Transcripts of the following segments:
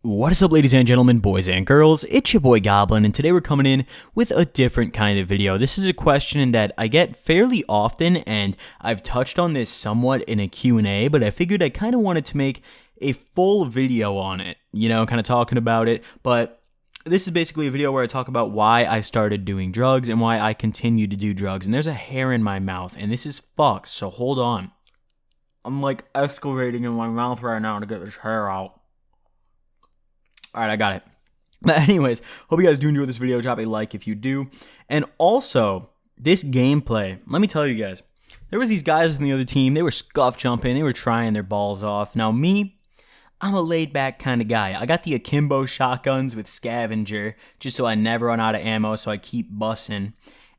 What is up, ladies and gentlemen, boys and girls? It's your boy Goblin, and today we're coming in with a different kind of video. This is a question that I get fairly often, and I've touched on this somewhat in a Q&A, but I figured I kind of wanted to make a full video on it, kind of talking about it. But this is basically a video where I talk about why I started doing drugs and why I continue to do drugs. And there's a hair in my mouth, and this is fucked, so hold on. I'm like excavating in my mouth right now to get this hair out. Alright, I got it. But anyways, hope you guys do enjoy this video. Drop a like if you do. And also, this gameplay, let me tell you guys, there was these guys on the other team, they were scuff jumping, they were trying their balls off. Now me, I'm a laid back kind of guy. I got the akimbo shotguns with scavenger, just so I never run out of ammo, so I keep busting.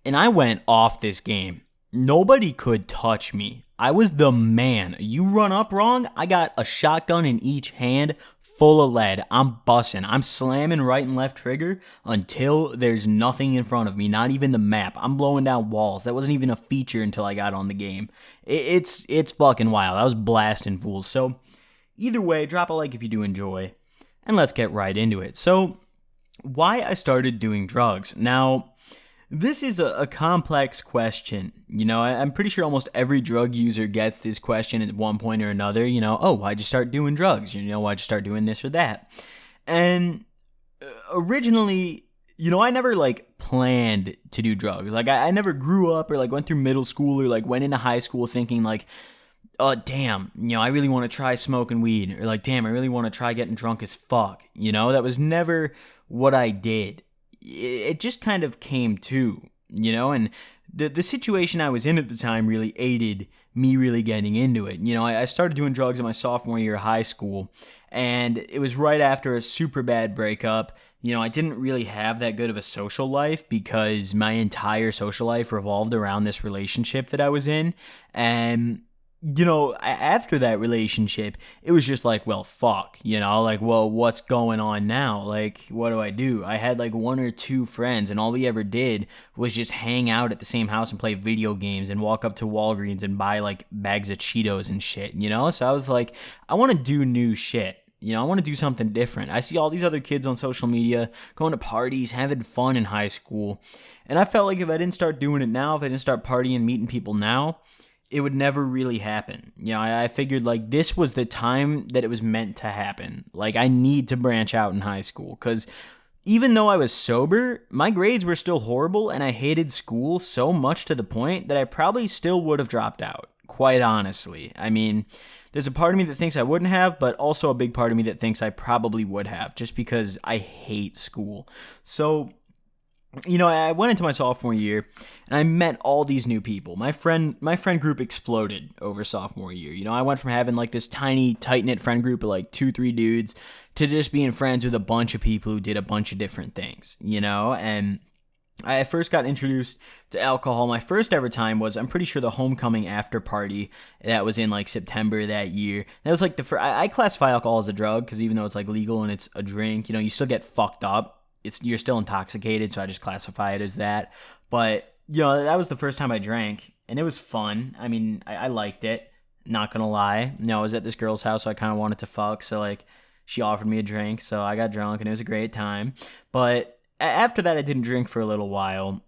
And I went off this game. Nobody could touch me. I was the man. You run up wrong, I got a shotgun in each hand, full of lead. I'm bussing. I'm slamming right and left trigger until there's nothing in front of me, not even the map. I'm blowing down walls. That wasn't even a feature until I got on the game. It's fucking wild. I was blasting fools. So either way, drop a like if you do enjoy, and let's get right into it. So why I started doing drugs. Now, this is a complex question. I'm pretty sure almost every drug user gets this question at one point or another. Oh, why'd you start doing drugs? Why'd you start doing this or that? And originally, I never planned to do drugs. I never grew up or went through middle school or went into high school thinking oh, damn, I really want to try smoking weed, or damn, I really want to try getting drunk as fuck. That was never what I did. It just kind of came to, and the situation I was in at the time really aided me really getting into it. I started doing drugs in my sophomore year of high school, and it was right after a super bad breakup. I didn't really have that good of a social life because my entire social life revolved around this relationship that I was in, and after that relationship, it was just well, fuck, well, what's going on now? What do I do? I had one or two friends, and all we ever did was just hang out at the same house and play video games and walk up to Walgreens and buy bags of Cheetos and shit, So I was I want to do new shit. I want to do something different. I see all these other kids on social media going to parties, having fun in high school. And I felt if I didn't start doing it now, if I didn't start partying, meeting people now, it would never really happen. I figured this was the time that it was meant to happen. I need to branch out in high school because even though I was sober, my grades were still horrible and I hated school so much to the point that I probably still would have dropped out, quite honestly. I mean, there's a part of me that thinks I wouldn't have, but also a big part of me that thinks I probably would have just because I hate school. So I went into my sophomore year and I met all these new people. My friend group exploded over sophomore year. I went from having this tiny, tight-knit friend group of 2-3 dudes to just being friends with a bunch of people who did a bunch of different things, and I first got introduced to alcohol. My first ever time was, I'm pretty sure, the homecoming after party that was in September that year. That was the first. I classify alcohol as a drug because even though it's legal and it's a drink, you still get fucked up. You're still intoxicated, so I just classify it as that. But, that was the first time I drank, and it was fun. I mean, I liked it, not gonna lie. I was at this girl's house, so I kind of wanted to fuck, so, she offered me a drink, so I got drunk, and it was a great time. But after that, I didn't drink for a little while,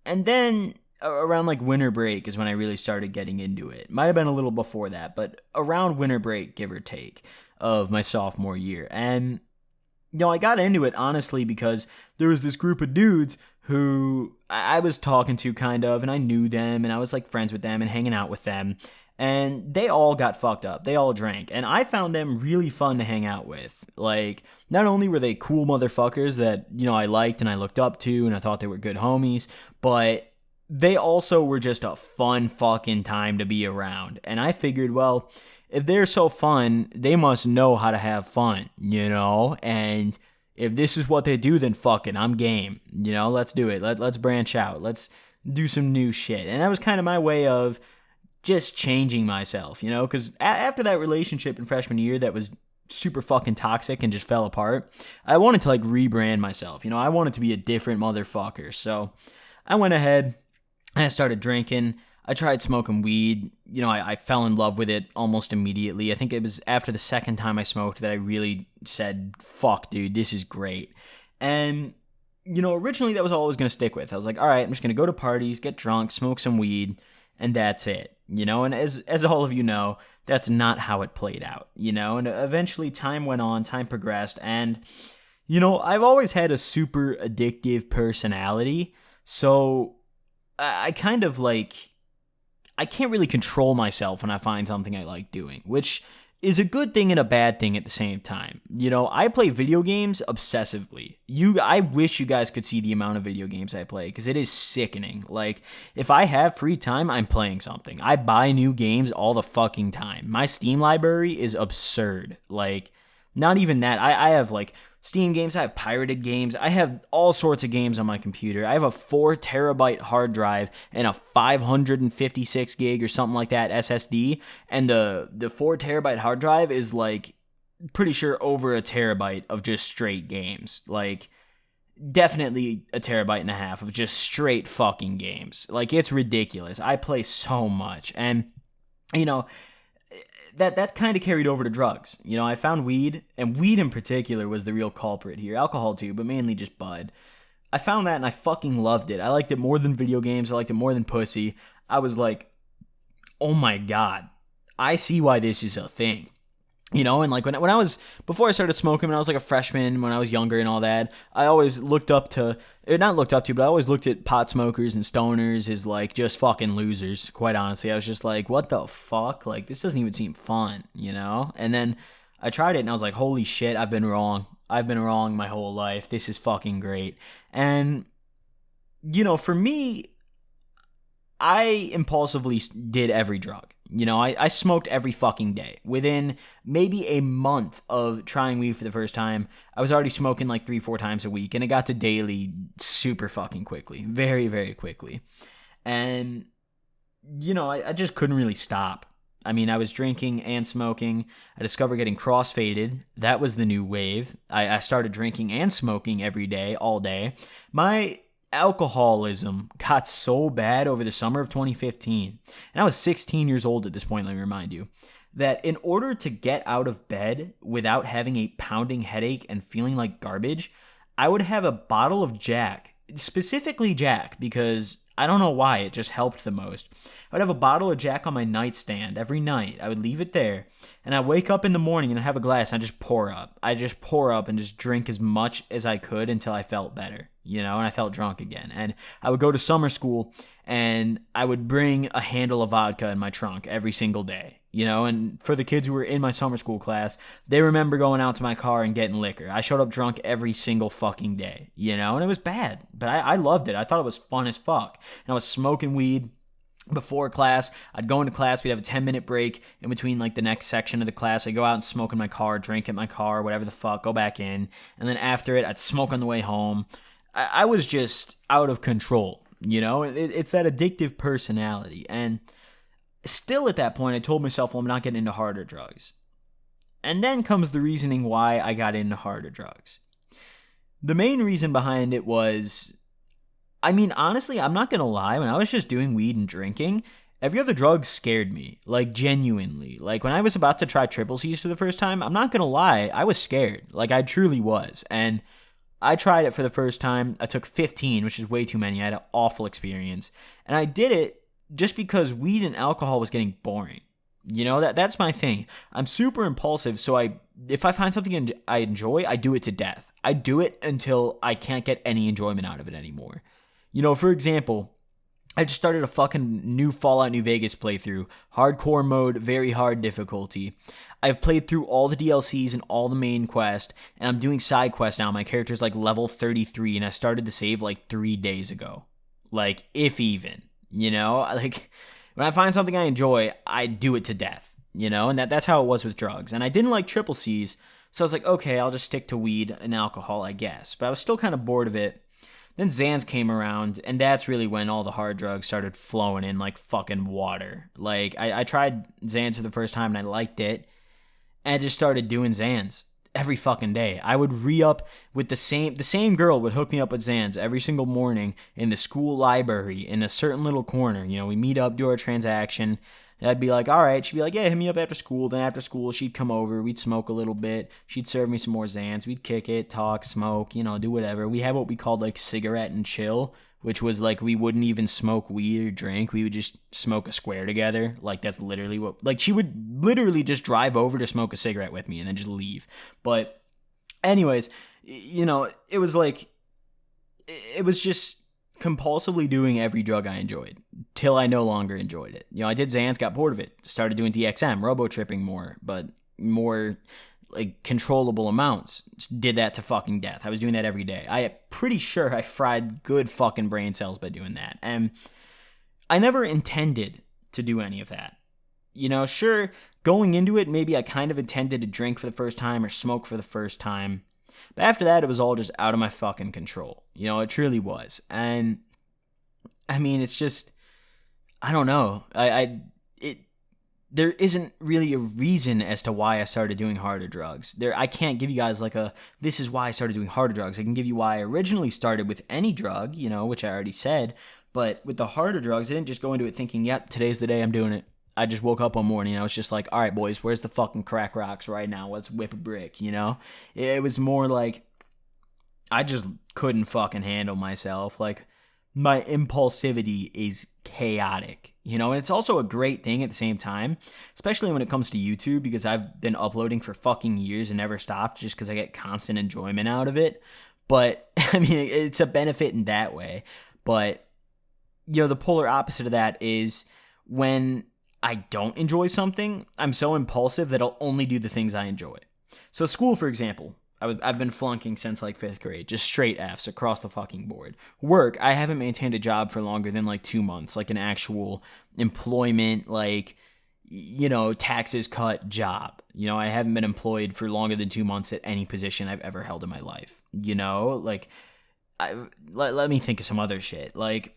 and then around, winter break is when I really started getting into it. Might have been a little before that, but around winter break, give or take, of my sophomore year, and I got into it, honestly, because there was this group of dudes who I was talking to, kind of, and I knew them, and I was, friends with them and hanging out with them, and they all got fucked up. They all drank, and I found them really fun to hang out with. Not only were they cool motherfuckers that, I liked and I looked up to, and I thought they were good homies, but they also were just a fun fucking time to be around, and I figured, well, if they're so fun, they must know how to have fun, and if this is what they do, then fucking, I'm game, let's do it. Let's branch out. Let's do some new shit. And that was kind of my way of just changing myself, because after that relationship in freshman year that was super fucking toxic and just fell apart, I wanted to rebrand myself. I wanted to be a different motherfucker. So I went ahead and I started drinking. I tried smoking weed. I fell in love with it almost immediately. I think it was after the second time I smoked that I really said, fuck, dude, this is great. And, originally that was all I was going to stick with. I was like, all right, I'm just going to go to parties, get drunk, smoke some weed, and that's it. And as all of you know, that's not how it played out, and eventually time went on, time progressed, and, I've always had a super addictive personality, so I kind of I can't really control myself when I find something I like doing, which is a good thing and a bad thing at the same time. I play video games obsessively. I wish you guys could see the amount of video games I play, because it is sickening. Like, if I have free time, I'm playing something. I buy new games all the fucking time. My Steam library is absurd. Like, not even that. I have, Steam games, I have pirated games, I have all sorts of games on my computer. I have a 4 terabyte hard drive and a 556 gig or something like that SSD, and the 4 terabyte hard drive is pretty sure over a terabyte of just straight games. Definitely a terabyte and a half of just straight fucking games. It's ridiculous. I play so much, and that kind of carried over to drugs. I found weed, and weed in particular was the real culprit here. Alcohol too, but mainly just bud. I found that and I fucking loved it. I liked it more than video games. I liked it more than pussy. I was like, oh my God, I see why this is a thing. And when I was, before I started smoking, when I was a freshman, when I was younger and all that, I always looked up to, not looked up to, but I always looked at pot smokers and stoners as just fucking losers, quite honestly. I was just like, what the fuck? This doesn't even seem fun, And then I tried it and I was like, holy shit, I've been wrong. I've been wrong my whole life. This is fucking great. And, for me, I impulsively did every drug. I smoked every fucking day. Within maybe a month of trying weed for the first time, I was already smoking 3-4 times a week, and it got to daily super fucking quickly. Very, very quickly. And, I just couldn't really stop. I was drinking and smoking. I discovered getting crossfaded. That was the new wave. I started drinking and smoking every day, all day. My alcoholism got so bad over the summer of 2015, and I was 16 years old at this point, let me remind you, that in order to get out of bed without having a pounding headache and feeling like garbage, I would have a bottle of Jack, specifically Jack, because I don't know why, it just helped the most. I would have a bottle of Jack on my nightstand every night. I would leave it there, and I'd wake up in the morning and I'd have a glass, and I'd just pour up. I'd just pour up and just drink as much as I could until I felt better, and I felt drunk again. And I would go to summer school, and I would bring a handle of vodka in my trunk every single day, and for the kids who were in my summer school class, they remember going out to my car and getting liquor. I showed up drunk every single fucking day, and it was bad, but I loved it. I thought it was fun as fuck. And I was smoking weed before class. I'd go into class, we'd have a 10-minute break in between the next section of the class. I'd go out and smoke in my car, drink at my car, whatever the fuck, go back in, and then after it, I'd smoke on the way home. I was just out of control, It's that addictive personality, and still at that point, I told myself, well, I'm not getting into harder drugs. And then comes the reasoning why I got into harder drugs. The main reason behind it was, honestly, I'm not going to lie. When I was just doing weed and drinking, every other drug scared me, genuinely. When I was about to try triple C's for the first time, I'm not going to lie, I was scared. I truly was. And I tried it for the first time. I took 15, which is way too many. I had an awful experience. And I did it just because weed and alcohol was getting boring. That's my thing. I'm super impulsive, so if I find something I enjoy, I do it to death. I do it until I can't get any enjoyment out of it anymore. For example, I just started a fucking new Fallout New Vegas playthrough. Hardcore mode, very hard difficulty. I've played through all the DLCs and all the main quest, and I'm doing side quests now. My character's level 33, and I started the save 3 days ago. If even, when I find something I enjoy, I do it to death, and that's how it was with drugs. And I didn't like triple C's, so I was like, okay, I'll just stick to weed and alcohol, I guess. But I was still kind of bored of it. Then Xans came around, and that's really when all the hard drugs started flowing in like fucking water. I tried Xans for the first time, and I liked it, and I just started doing Xans. every fucking day. I would re-up with the same girl would hook me up with Xans every single morning in the school library in a certain little corner. We meet up, do our transaction. I'd be like, all right. She'd be like, yeah, hit me up after school. Then after school, she'd come over. We'd smoke a little bit. She'd serve me some more Xans. We'd kick it, talk, smoke, do whatever. We had what we called like cigarette and chill, which was like we wouldn't even smoke weed or drink. We would just smoke a square together. Like that's literally what, like she would literally just drive over to smoke a cigarette with me and then just leave. But anyways, it was like, it was just compulsively doing every drug I enjoyed till I no longer enjoyed it. I did Xans, got bored of it, started doing DXM, robo-tripping more, but more like controllable amounts. Did that to fucking death. I was doing that every day. I am pretty sure I fried good fucking brain cells by doing that. And I never intended to do any of that. Sure, going into it, maybe I kind of intended to drink for the first time or smoke for the first time. But after that, it was all just out of my fucking control. It truly was. And I mean, it's just, I don't know. There isn't really a reason as to why I started doing harder drugs. I can't give you guys like this is why I started doing harder drugs. I can give you why I originally started with any drug, which I already said. But with the harder drugs, I didn't just go into it thinking, yep, today's the day I'm doing it. I just woke up one morning and I was just like, all right, boys, where's the fucking crack rocks right now? Let's whip a brick, It was more like I just couldn't fucking handle myself. Like, my impulsivity is chaotic, and it's also a great thing at the same time, especially when it comes to YouTube, because I've been uploading for fucking years and never stopped just because I get constant enjoyment out of it. But, I mean, it's a benefit in that way. But, the polar opposite of that is when I don't enjoy something, I'm so impulsive that I'll only do the things I enjoy. So school, for example, I've been flunking since like 5th grade, just straight Fs across the fucking board. Work, I haven't maintained a job for longer than like 2 months, like an actual employment, like, taxes cut job. I haven't been employed for longer than 2 months at any position I've ever held in my life. Like, let me think of some other shit. Like,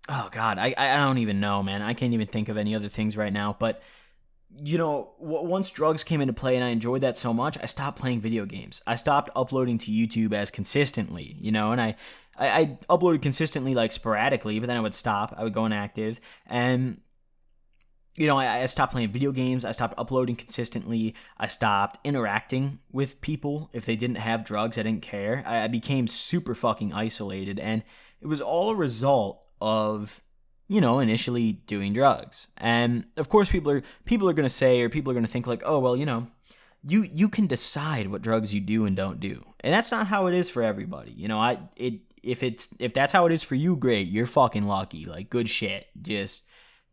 oh God, I don't even know, man. I can't even think of any other things right now, but once drugs came into play and I enjoyed that so much, I stopped playing video games. I stopped uploading to YouTube as consistently, and I uploaded consistently, like sporadically, but then I would stop. I would go inactive. And, I stopped playing video games. I stopped uploading consistently. I stopped interacting with people. If they didn't have drugs, I didn't care. I became super fucking isolated. And it was all a result of initially doing drugs. And of course people are going to say, or people are going to think like, oh, well, you can decide what drugs you do and don't do. And that's not how it is for everybody. If that's how it is for you, great. You're fucking lucky. Like, good shit. Just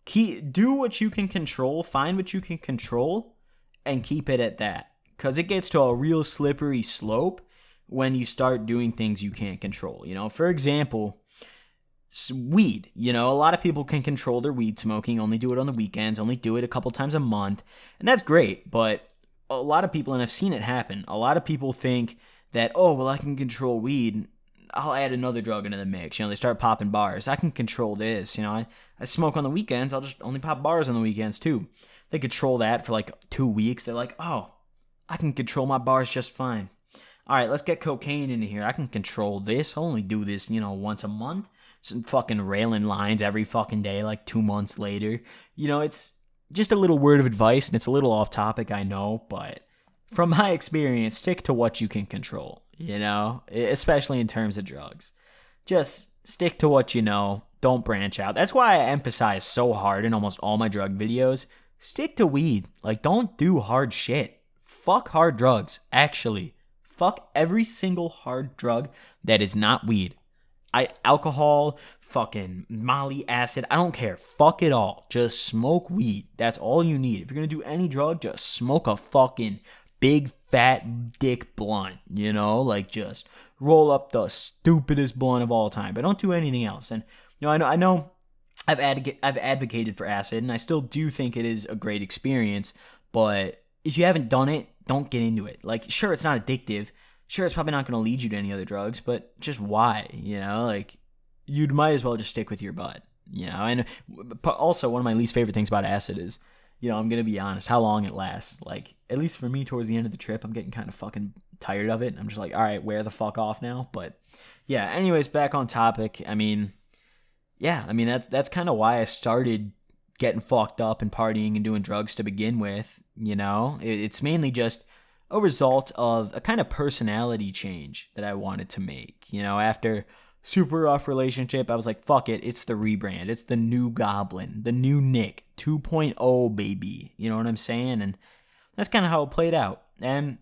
do what you can control, find what you can control, and keep it at that. Because it gets to a real slippery slope when you start doing things you can't control. For example, weed. A lot of people can control their weed smoking, only do it on the weekends, only do it a couple times a month, and that's great. But a lot of people, and I've seen it happen, a lot of people think that, oh, well, I can control weed, I'll add another drug into the mix. They start popping bars. I can control this. I smoke on the weekends, I'll just only pop bars on the weekends too. They control that for like 2 weeks. They're like, oh, I can control my bars just fine. All right, let's get cocaine into here. I can control this. I'll only do this, once a month. Some fucking railing lines every fucking day, like 2 months later. It's just a little word of advice, and it's a little off topic, I know, but from my experience, stick to what you can control, especially in terms of drugs. Just stick to what you know. Don't branch out. That's why I emphasize so hard in almost all my drug videos. Stick to weed. Like, don't do hard shit. Fuck hard drugs, actually. Fuck every single hard drug that is not weed. Alcohol, fucking Molly, acid, I don't care. Fuck it all. Just smoke weed. That's all you need. If you're going to do any drug, just smoke a fucking big fat dick blunt, like just roll up the stupidest blunt of all time, but don't do anything else. And, I know I've advocated for acid, and I still do think it is a great experience, but if you haven't done it, don't get into it. Like, sure, it's not addictive. Sure, it's probably not going to lead you to any other drugs, but just why, like, you'd might as well just stick with your butt, And also, one of my least favorite things about acid is I'm going to be honest, how long it lasts. Like, at least for me, towards the end of the trip, I'm getting kind of fucking tired of it. I'm just like, all right, wear the fuck off now. But yeah, anyways, back on topic. That's kind of why I started getting fucked up and partying and doing drugs to begin with. It's mainly just a result of a kind of personality change that I wanted to make. After super rough relationship, I was like, fuck it, it's the rebrand. It's the new Goblin, the new Nick 2.0, baby. You know what I'm saying? And that's kind of how it played out. And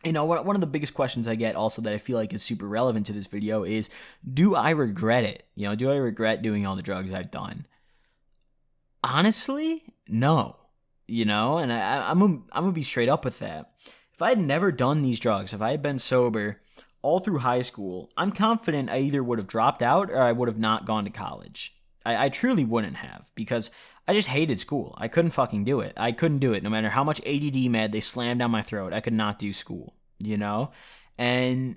one of the biggest questions I get also that I feel like is super relevant to this video is, do I regret it? Do I regret doing all the drugs I've done? Honestly, no. And I'm gonna be straight up with that. If I had never done these drugs, if I had been sober all through high school, I'm confident I either would have dropped out or I would have not gone to college. I truly wouldn't have, because I just hated school. I couldn't fucking do it. I couldn't do it. No matter how much ADD med they slammed down my throat, I could not do school, And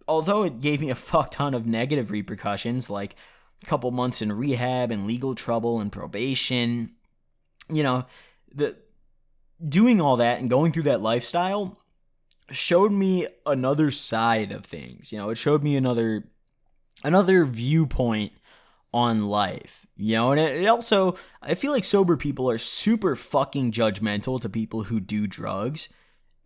although it gave me a fuck ton of negative repercussions, like a couple months in rehab and legal trouble and probation, doing all that and going through that lifestyle showed me another side of things. It showed me another viewpoint on life, and it also, I feel like sober people are super fucking judgmental to people who do drugs.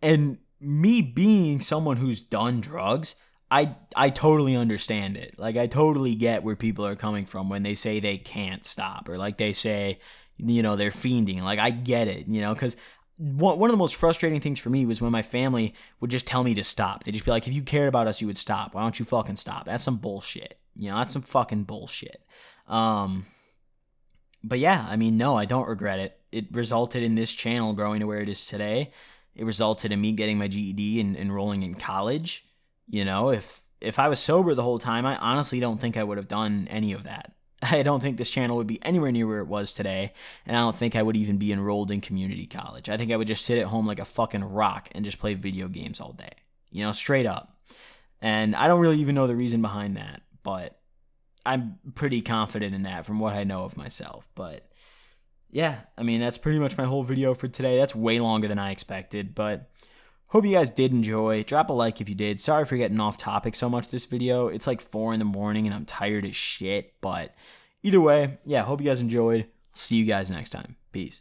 And me being someone who's done drugs, I totally understand it. Like, I totally get where people are coming from when they say they can't stop, or like they say, they're fiending. Like, I get it, because one of the most frustrating things for me was when my family would just tell me to stop. They'd just be like, if you cared about us, you would stop. Why don't you fucking stop? That's some bullshit. That's some fucking bullshit. But yeah, no, I don't regret it. It resulted in this channel growing to where it is today. It resulted in me getting my GED and enrolling in college. If I was sober the whole time, I honestly don't think I would have done any of that. I don't think this channel would be anywhere near where it was today, and I don't think I would even be enrolled in community college. I think I would just sit at home like a fucking rock and just play video games all day, straight up. And I don't really even know the reason behind that, but I'm pretty confident in that from what I know of myself. But yeah, that's pretty much my whole video for today. That's way longer than I expected, but hope you guys did enjoy. Drop a like if you did. Sorry for getting off topic so much this video. It's like 4 a.m. and I'm tired as shit. But either way, yeah, hope you guys enjoyed. See you guys next time. Peace.